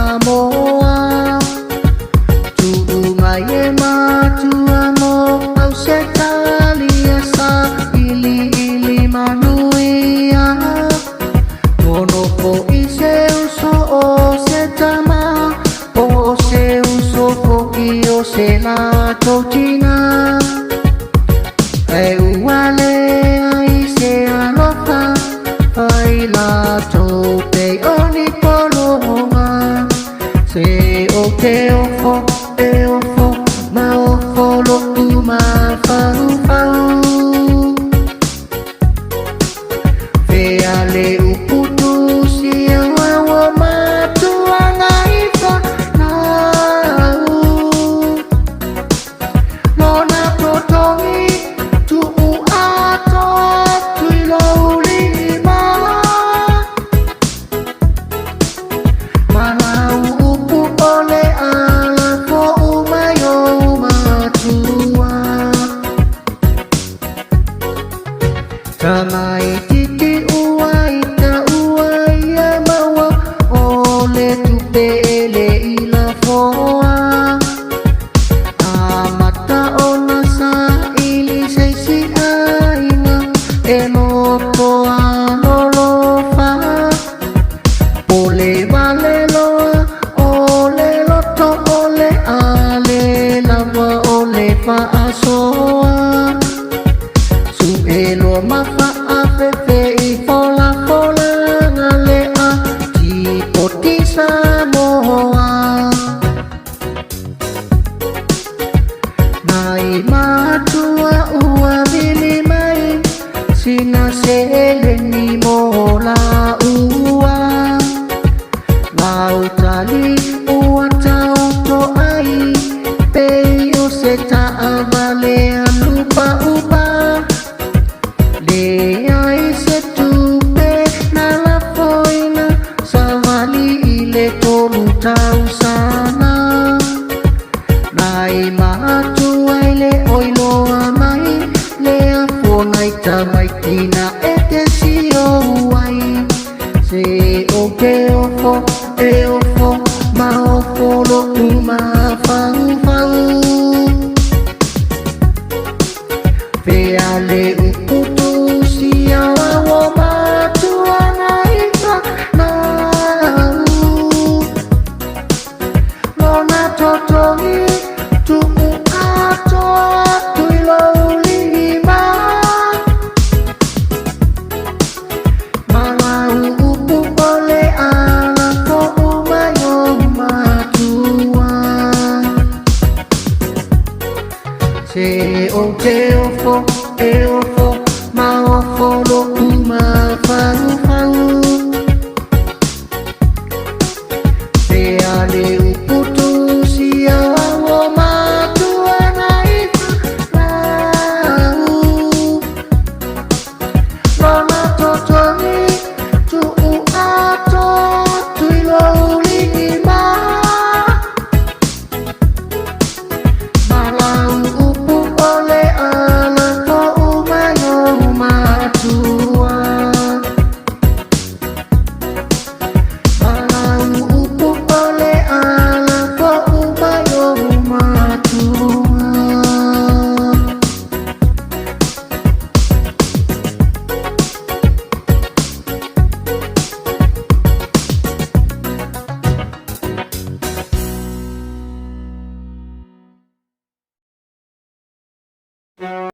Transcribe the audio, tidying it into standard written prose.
Samoa Tudu ngaye matua mo au setalia sa ili manuia Kono po ise uso o setama O se uso po iyo se la totina E uale ai se alofa Ai la tope oni poloma Se o te ofo ma ofo lo tu ma fau Veale uputu si awa matua ngaifa nau Lona protongi tu ato tui lo lima Malau upu ole ala ko umayo matua Tamai titi uai ta uai ya mawa ole tupe ele ila foa Amata ona sa ili seisi aina eno toa lolofa Ole vale loa ole loto ole ale lava ole fa asoa Su elo mafa afefe I fola ngale a Ti poti Samoa Nai matua ua vili mai Sina sele ni mola ua Lau tali ua tau to ai Pei o se ta avale lupa upa Le ai se tupe na la foina Savali ile tolu tau sana Nai matu ai le oiloa mai Le afonai tamai tina ete si o ai Se o ke ofo ma ofo lo tu ma fau Veale uputu si awa matua naifa nau Lona totongi tu ato tui lo lima Malau upu ole ala ko umayo matua Se o te ofo